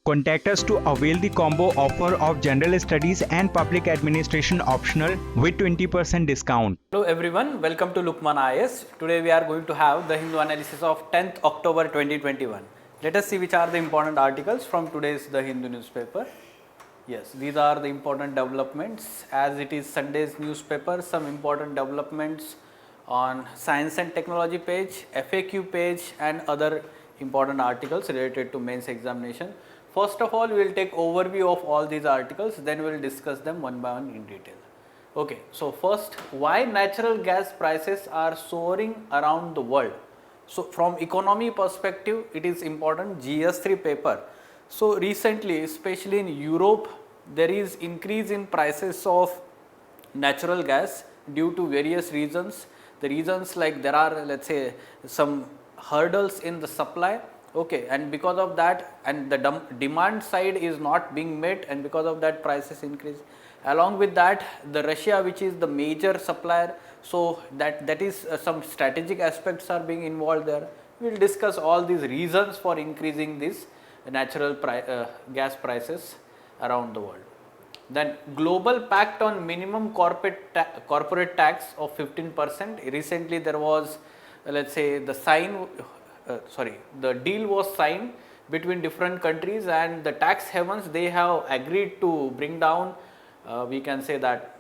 Contact us to avail the combo offer of General Studies and Public Administration optional with 20% discount. Hello everyone, welcome to Lukman IAS. Today we are going to have the Hindu analysis of 10th October 2021. Let us see which are the important articles from today's The Hindu newspaper. Yes, these are the important developments. As it is Sunday's newspaper, some important developments on science and technology page, FAQ page and other important articles related to mains examination. First of all, we will take overview of all these articles, then we will discuss them one by one in detail. Okay, so first, why natural gas prices are soaring around the world? So from economy perspective, it is important GS3 paper. So recently, especially in Europe, there is increase in prices of natural gas due to various reasons. The reasons like there are, let's say, some hurdles in the supply. Okay, and because of that, and the demand side is not being met, and because of that prices increase. Along with that, the Russia, which is the major supplier, so that is some strategic aspects are being involved there. We will discuss all these reasons for increasing these natural gas prices around the world. Then global pact on minimum corporate tax of 15%. Recently there was, let's say, the deal was signed between different countries, and the tax havens, they have agreed to bring down, we can say that,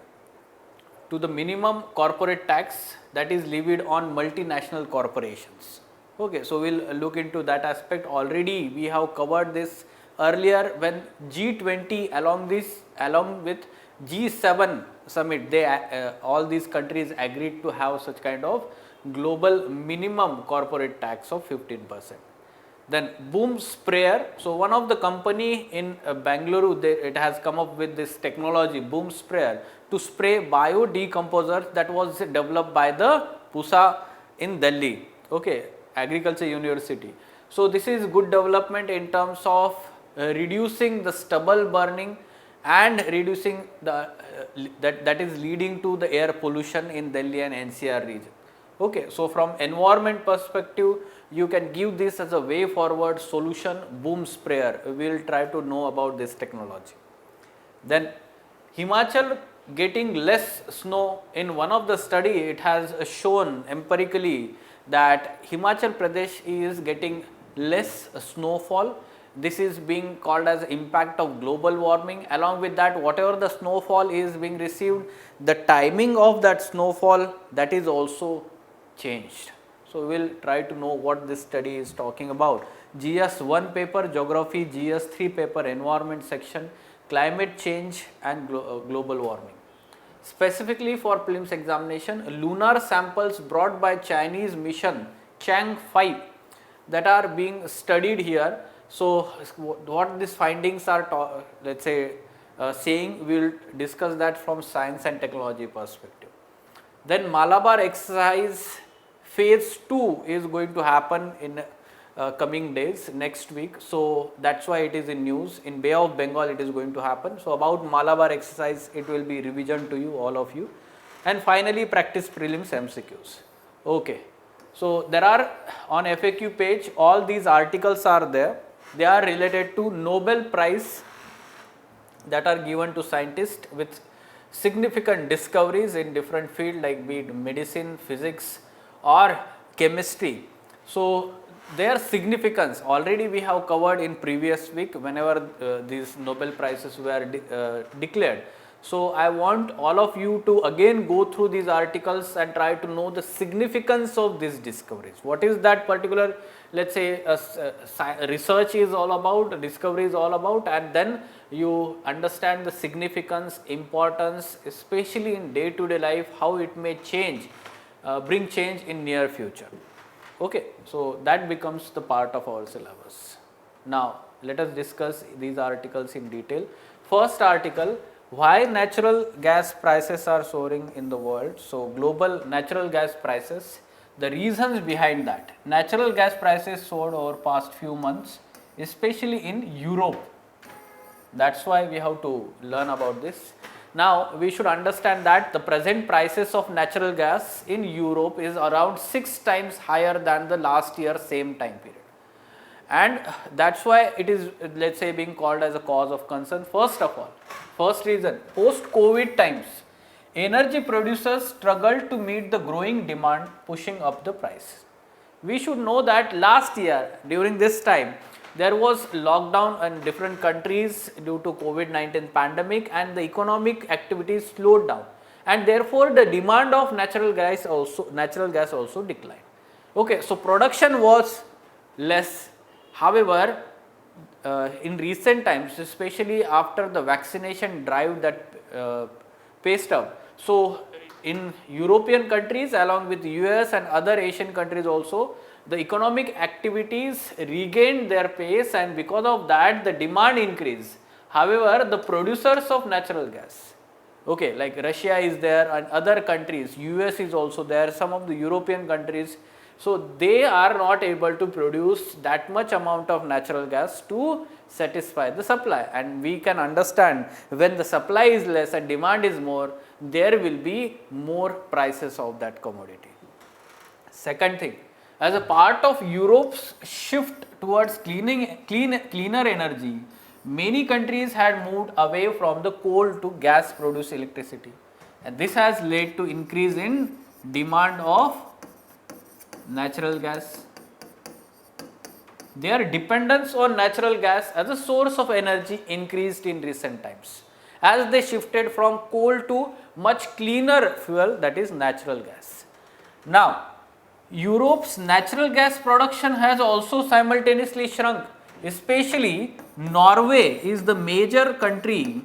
to the minimum corporate tax that is levied on multinational corporations. Okay, so we will look into that aspect. Already we have covered this earlier when G20 along with G7 summit, they all these countries agreed to have such kind of global minimum corporate tax of 15%. Then boom sprayer. So one of the company in Bangalore, it has come up with this technology, boom sprayer, to spray biodecomposers, that was developed by the PUSA in Delhi, okay, Agriculture University. So this is good development in terms of reducing the stubble burning and reducing the that is leading to the air pollution in Delhi and NCR region. Okay, so from environment perspective, you can give this as a way forward solution, boom sprayer. We will try to know about this technology. Then Himachal getting less snow. In one of the study, it has shown empirically that Himachal Pradesh is getting less snowfall. This is being called as impact of global warming. Along with that, whatever the snowfall is being received, the timing of that snowfall, that is also changed. So we will try to know what this study is talking about. GS1 paper, geography, GS3 paper, environment section, climate change and global warming. Specifically for prelims examination, lunar samples brought by Chinese mission Chang'e 5 that are being studied here. So what these findings are, let's say, saying, we will discuss that from science and technology perspective. Then Malabar exercise phase 2 is going to happen in coming days, next week. So that's why it is in news. In Bay of Bengal it is going to happen. So about Malabar exercise, it will be revision to you, all of you. And finally practice prelims MCQs. Okay. So there are on FAQ page, all these articles are there. They are related to Nobel Prize that are given to scientists with significant discoveries in different fields, like be it medicine, physics or chemistry. So their significance already we have covered in previous week whenever these Nobel Prizes were declared. So I want all of you to again go through these articles and try to know the significance of these discoveries. What is that particular, let's say, research is all about, discovery is all about, and then you understand the significance, importance, especially in day-to-day life, how it may change, bring change in near future. Okay, so that becomes the part of our syllabus. Now let us discuss these articles in detail. First article, why natural gas prices are soaring in the world. So global natural gas prices, the reasons behind that. Natural gas prices soared over past few months, especially in Europe. That's why we have to learn about this. Now we should understand that the present prices of natural gas in Europe is around 6 times higher than the last year same time period. and that's why it is, let's say, being called as a cause of concern. First of all, first reason, post COVID times, energy producers struggle to meet the growing demand, pushing up the price. We should know that last year during this time there was lockdown in different countries due to COVID-19 pandemic, and the economic activities slowed down, and therefore the demand of natural gas also declined. Okay, so production was less. However, in recent times, especially after the vaccination drive that paced up, so in European countries along with US and other Asian countries also, the economic activities regained their pace, and because of that the demand increased. However, the producers of natural gas, okay, like Russia is there and other countries, US is also there, some of the European countries, so they are not able to produce that much amount of natural gas to satisfy the supply, and we can understand when the supply is less and demand is more, there will be more prices of that commodity. Second thing, as a part of Europe's shift towards cleaner energy, many countries had moved away from the coal to gas produced electricity, and this has led to increase in demand of natural gas. Their dependence on natural gas as a source of energy increased in recent times as they shifted from coal to much cleaner fuel, that is natural gas. Now, Europe's natural gas production has also simultaneously shrunk, especially Norway is the major country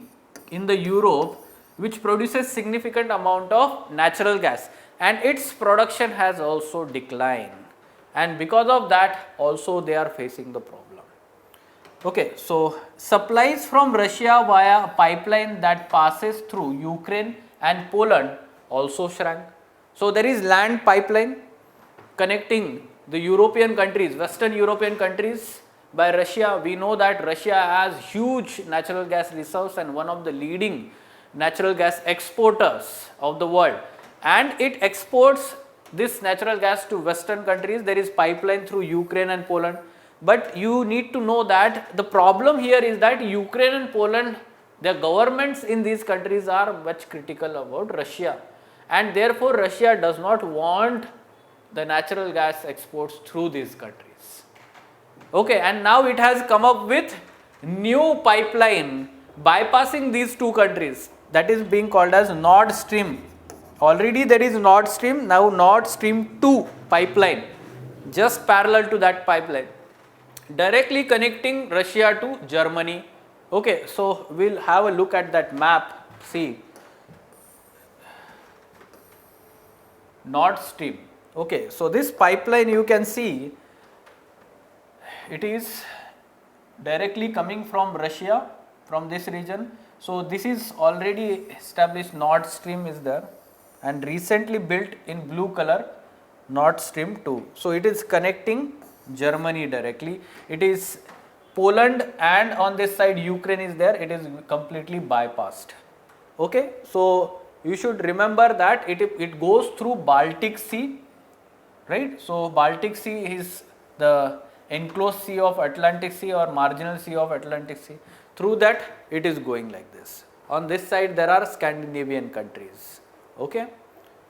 in the Europe which produces significant amount of natural gas, and its production has also declined, and because of that also they are facing the problem. Okay, so supplies from Russia via a pipeline that passes through Ukraine and Poland also shrank. So there is land pipeline connecting the European countries, Western European countries by Russia. We know that Russia has huge natural gas reserves and one of the leading natural gas exporters of the world, and it exports this natural gas to Western countries. There is pipeline through Ukraine and Poland, but you need to know that the problem here is that Ukraine and Poland, their governments in these countries are much critical about Russia, and therefore Russia does not want the natural gas exports through these countries. Okay, and now it has come up with new pipeline bypassing these two countries, that is being called as Nord Stream. Already there is Nord Stream, now Nord Stream 2 pipeline, just parallel to that pipeline, directly connecting Russia to Germany. Okay, so we'll have a look at that map. See, Nord Stream. Okay, so this pipeline you can see, it is directly coming from Russia, from this region. So this is already established, Nord Stream is there, and recently built in blue color, Nord Stream 2. So it is connecting Germany directly. It is Poland, and on this side Ukraine is there, it is completely bypassed. Okay, so you should remember that it goes through Baltic Sea, right? So Baltic Sea is the enclosed sea of Atlantic Sea or marginal sea of Atlantic Sea. Through that it is going like this. On this side there are Scandinavian countries. Okay,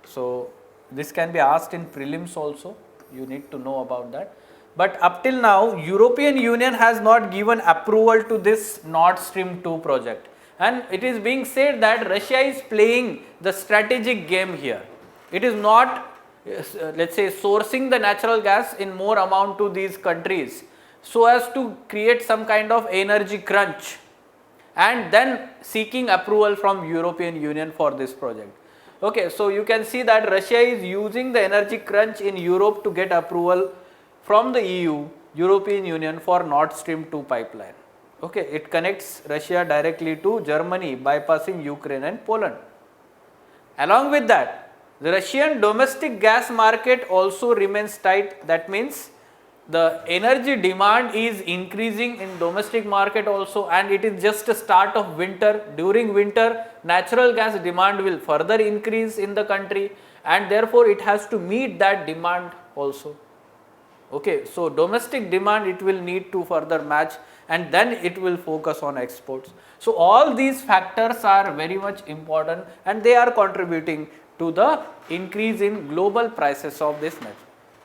so this can be asked in prelims also, you need to know about that. But up till now European Union has not given approval to this Nord Stream 2 project, and it is being said that Russia is playing the strategic game here. It is not let's say sourcing the natural gas in more amount to these countries so as to create some kind of energy crunch and then seeking approval from European Union for this project. Okay, so you can see that Russia is using the energy crunch in Europe to get approval from the EU, European Union, for Nord Stream 2 pipeline. Okay, it connects Russia directly to Germany bypassing Ukraine and Poland. Along with that, the Russian domestic gas market also remains tight. That means the energy demand is increasing in domestic market also, and it is just a start of winter. During winter, natural gas demand will further increase in the country, and therefore it has to meet that demand also. Okay, so domestic demand it will need to further match, and then it will focus on exports. So all these factors are very much important, and they are contributing to the increase in global prices of this metal.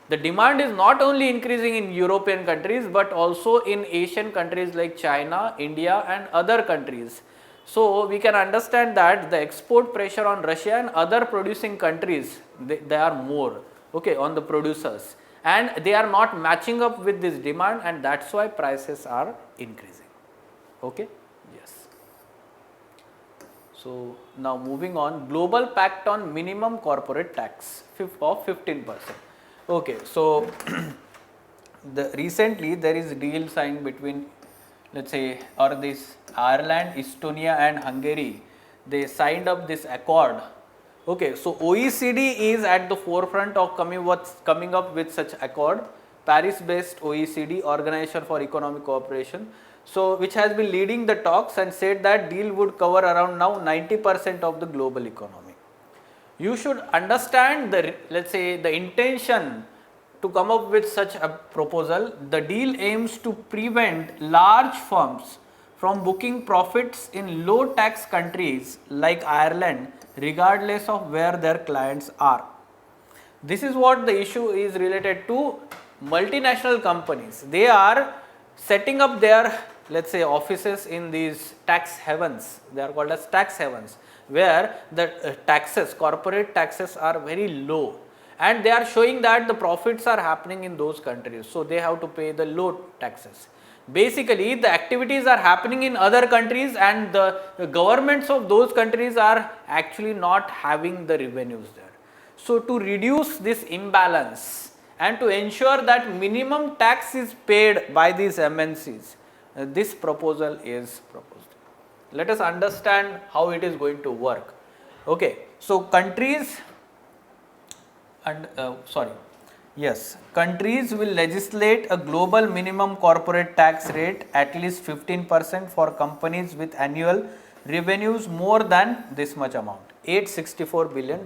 The demand is not only increasing in European countries, but also in Asian countries like China, India and other countries. So we can understand that the export pressure on Russia and other producing countries, they are more, okay, on the producers, and they are not matching up with this demand, and that is why prices are increasing. Okay. Yes. So now moving on, global pact on minimum corporate tax of 15%. Okay, so recently there is a deal signed between, let's say, or this Ireland, Estonia and Hungary, they signed up this accord. Okay, so OECD is at the forefront of coming up with such accord, Paris based OECD, Organization for Economic Cooperation, so which has been leading the talks and said that deal would cover around now 90% of the global economy. You should understand the, let's say, the intention to come up with such a proposal. The deal aims to prevent large firms from booking profits in low tax countries like Ireland, regardless of where their clients are. This is what the issue is related to. Multinational companies, they are setting up their, let's say, offices in these tax havens. They are called as tax havens, where the taxes, corporate taxes are very low, and they are showing that the profits are happening in those countries, so they have to pay the low taxes. Basically the activities are happening in other countries, and the governments of those countries are actually not having the revenues there. So to reduce this imbalance and to ensure that minimum tax is paid by these MNCs, this proposal is proposed. Let us understand how it is going to work. Okay, so countries and countries will legislate a global minimum corporate tax rate at least 15% for companies with annual revenues more than this much amount, $864 billion.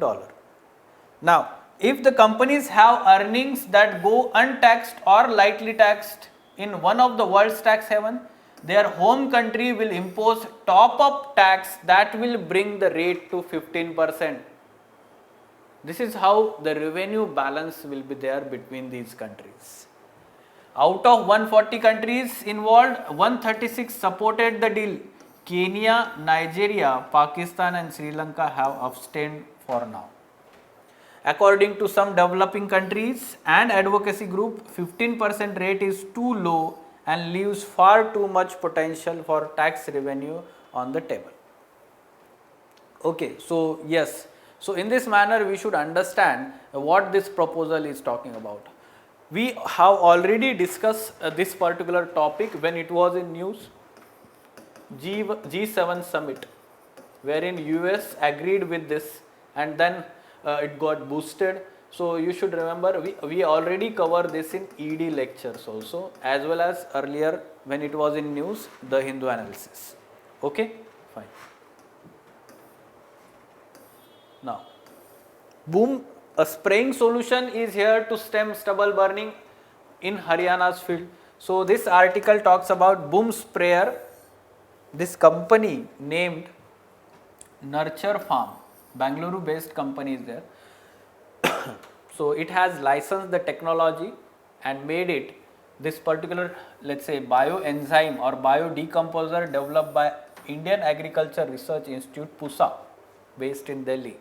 Now, if the companies have earnings that go untaxed or lightly taxed in one of the world's tax haven, their home country will impose top-up tax that will bring the rate to 15%. This is how the revenue balance will be there between these countries. Out of 140 countries involved, 136 supported the deal. Kenya, Nigeria, Pakistan and Sri Lanka have abstained for now. According to some developing countries and advocacy group, 15% rate is too low and leaves far too much potential for tax revenue on the table. Okay, so yes, so in this manner we should understand what this proposal is talking about. We have already discussed this particular topic when it was in news, G7 summit, wherein US agreed with this, and then it got boosted. So you should remember, we already covered this in ED lectures also, as well as earlier when it was in news, the Hindu analysis. Okay, fine. Now, boom, a spraying solution is here to stem stubble burning in Haryana's field. So this article talks about boom sprayer. This company named Nurture Farm, Bangalore based company is there. So it has licensed the technology and made it this particular, let's say, bioenzyme or biodecomposer developed by Indian Agriculture Research Institute, PUSA, based in Delhi.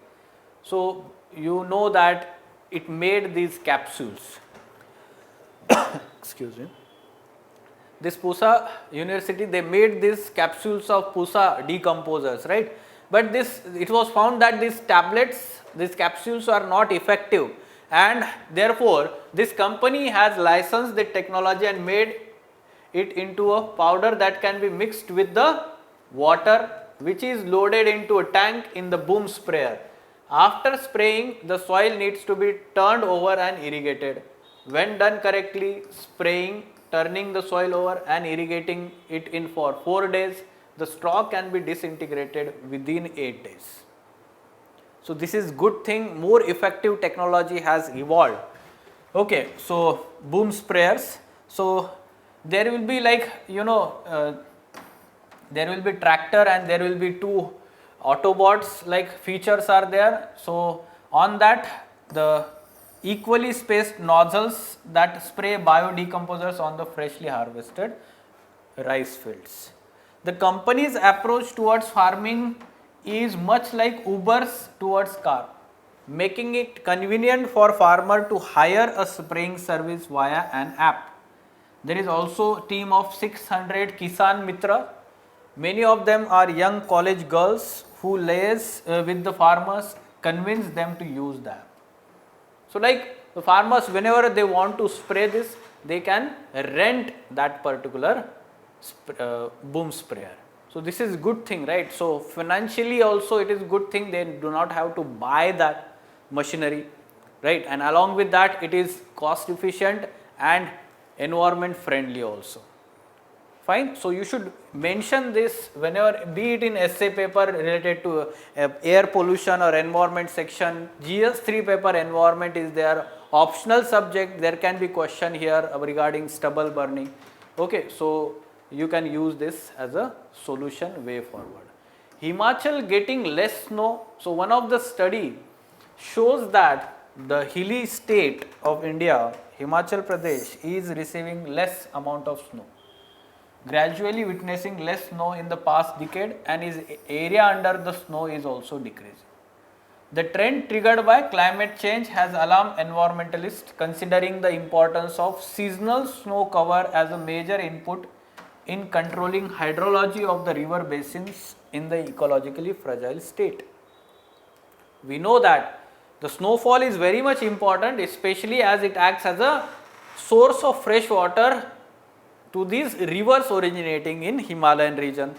So you know that it made these capsules. Excuse me. This PUSA university, they made these capsules of PUSA decomposers, right? But it was found that these tablets, these capsules are not effective, and therefore this company has licensed the technology and made it into a powder that can be mixed with the water, which is loaded into a tank in the boom sprayer. After spraying, the soil needs to be turned over and irrigated. When done correctly, spraying, turning the soil over and irrigating it in for 4 days, the straw can be disintegrated within 8 days. So this is good thing, more effective technology has evolved. Okay, so boom sprayers. So there will be like there will be tractor and there will be two Autobots like features are there. So on that the equally spaced nozzles that spray biodecomposers on the freshly harvested rice fields. The company's approach towards farming is much like Uber's towards car, making it convenient for farmer to hire a spraying service via an app. There is also a team of 600 Kisan Mitra. Many of them are young college girls who liaise with the farmers, convince them to use the app. So like the farmers, whenever they want to spray this, they can rent that particular boom sprayer. So this is good thing, right? So financially also it is good thing, they do not have to buy that machinery, right? And along with that it is cost efficient and environment friendly also. Fine. So you should mention this whenever, be it in essay paper related to air pollution or environment section. GS3 paper environment is their optional subject. There can be question here regarding stubble burning. Okay, so you can use this as a solution way forward. Himachal getting less snow. So one of the study shows that the hilly state of India, Himachal Pradesh, is receiving less amount of snow, gradually witnessing less snow in the past decade, and its area under the snow is also decreasing. The trend triggered by climate change has alarmed environmentalists, considering the importance of seasonal snow cover as a major input in controlling hydrology of the river basins in the ecologically fragile state. We know that the snowfall is very much important, especially as it acts as a source of fresh water to these rivers originating in Himalayan region,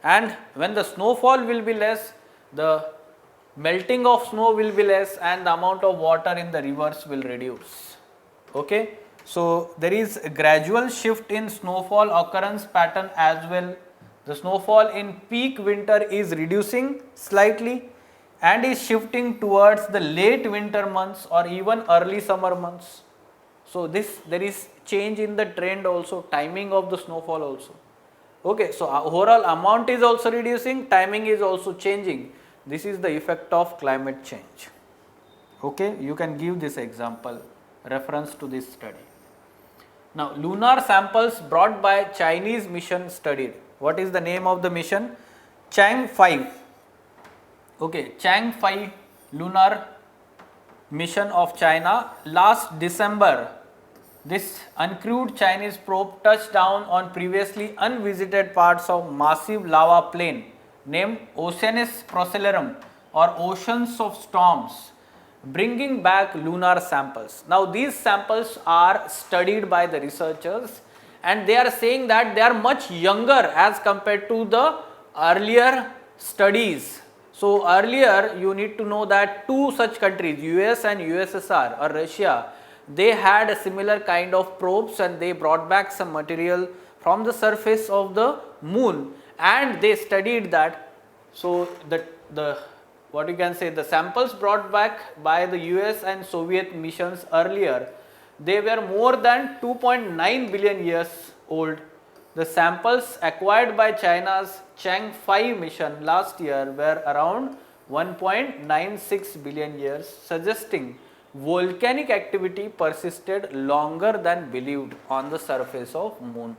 and when the snowfall will be less, the melting of snow will be less and the amount of water in the rivers will reduce. Okay, so there is a gradual shift in snowfall occurrence pattern as well. The snowfall in peak winter is reducing slightly and is shifting towards the late winter months or even early summer months. So there is change in the trend also, timing of the snowfall also. Okay, so overall amount is also reducing, timing is also changing. This is the effect of climate change. Okay, you can give this example, reference to this study. Now, lunar samples brought by Chinese mission studied. What is the name of the mission? Chang'e 5. Okay, Chang'e 5 lunar mission of China. Last December, this uncrewed Chinese probe touched down on previously unvisited parts of massive lava plain named Oceanus Procellarum, or Oceans of Storms, bringing back lunar samples. Now these samples are studied by the researchers and they are saying that they are much younger as compared to the earlier studies. So earlier you need to know that two such countries, US and USSR or Russia, they had a similar kind of probes and they brought back some material from the surface of the moon and they studied that. So the what you can say, the samples brought back by the US and Soviet missions earlier, they were more than 2.9 billion years old. The samples acquired by China's Chang'e 5 mission last year were around 1.96 billion years, suggesting volcanic activity persisted longer than believed on the surface of moon.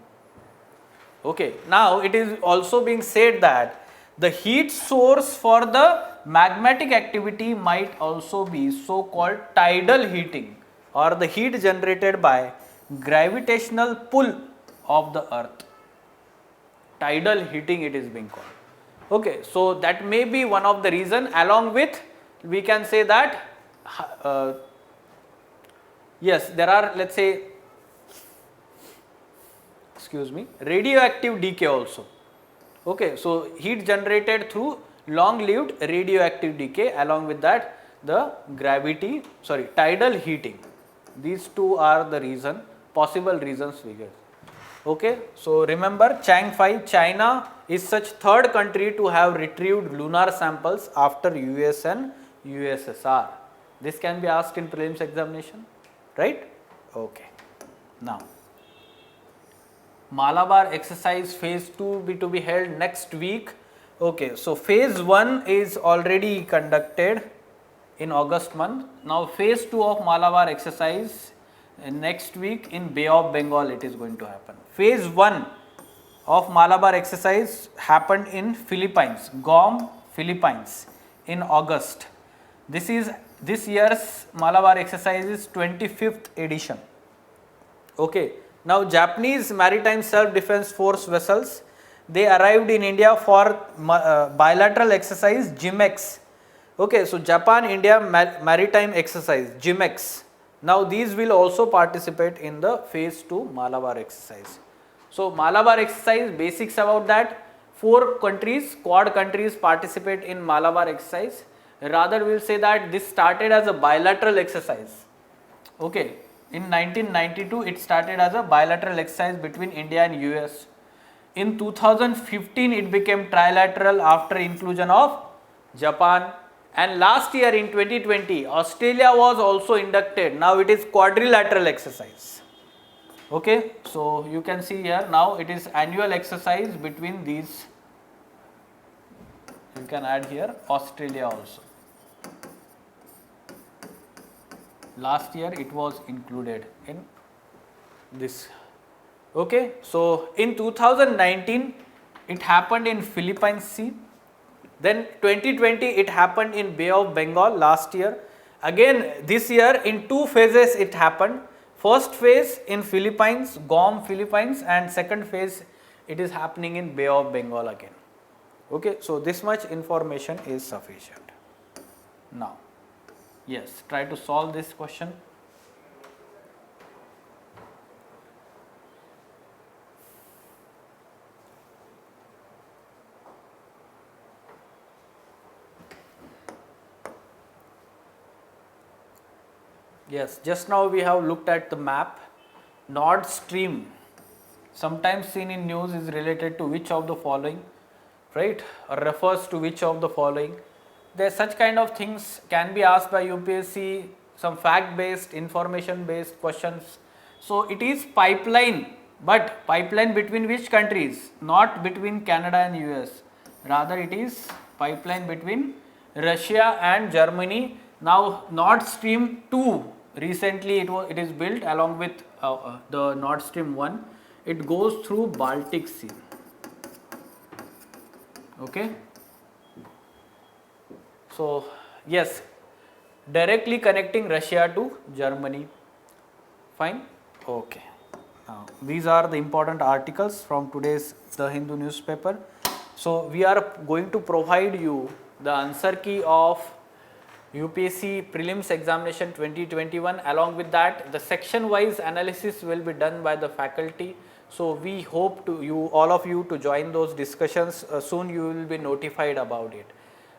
Okay, now it is also being said that the heat source for the magmatic activity might also be so called tidal heating, or the heat generated by gravitational pull of the earth. Tidal heating it is being called. Okay, so that may be one of the reason, along with we can say that yes, there are, let's say, radioactive decay also. Okay, so heat generated through long-lived radioactive decay, along with that the tidal heating. These two are the possible reasons we get. Okay, so remember Chang'e 5, China is such third country to have retrieved lunar samples after US and USSR. This can be asked in prelims examination, right? Okay. Now, Malabar exercise phase 2 to be held next week. Okay, so phase 1 is already conducted in August month. Now phase 2 of Malabar exercise next week in Bay of Bengal it is going to happen. Phase 1 of Malabar exercise happened in Philippines, Guam, Philippines in August. This year's Malabar exercise is 25th edition. Okay. Now Japanese Maritime Self-Defense Force vessels, they arrived in India for bilateral exercise JIMEX. Okay, so Japan India Maritime Exercise JIMEX. Now these will also participate in the phase 2 Malabar exercise. So Malabar exercise, basics about that, 4 countries, Quad countries participate in Malabar exercise. Rather we will say that this started as a bilateral exercise. Okay. In 1992, it started as a bilateral exercise between India and US. In 2015, it became trilateral after inclusion of Japan. And last year in 2020, Australia was also inducted. Now it is quadrilateral exercise. Okay, so you can see here now it is annual exercise between these. You can add here Australia also. Last year it was included in this. Okay, so in 2019 it happened in Philippine Sea. Then 2020 it happened in Bay of Bengal last year. Again this year in 2 phases it happened. First phase in Philippines, Guam, Philippines, and second phase it is happening in Bay of Bengal again. Okay, so this much information is sufficient. Now, yes, try to solve this question. Yes, just now we have looked at the map. Nord Stream, sometimes seen in news, is related to which of the following, right, or refers to which of the following. There such kind of things can be asked by UPSC, some fact based, information based questions. So it is pipeline, but pipeline between which countries? Not between Canada and US, rather it is pipeline between Russia and Germany. Now Nord Stream 2, recently it is built along with the Nord Stream 1. It goes through Baltic Sea. Okay. So yes, directly connecting Russia to Germany. Fine. Okay. Now these are the important articles from today's The Hindu newspaper. So we are going to provide you the answer key of UPSC Prelims Examination 2021. Along with that, the section wise analysis will be done by the faculty. So we hope to all of you to join those discussions. Soon you will be notified about it.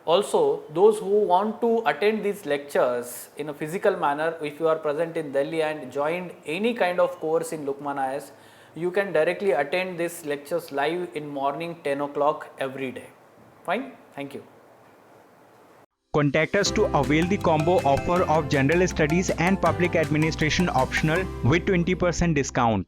Also, those who want to attend these lectures in a physical manner, if you are present in Delhi and joined any kind of course in Lukman IS, you can directly attend these lectures live in morning 10 o'clock every day. Fine. Thank you. Contact us to avail the combo offer of General Studies and Public Administration optional with 20% discount.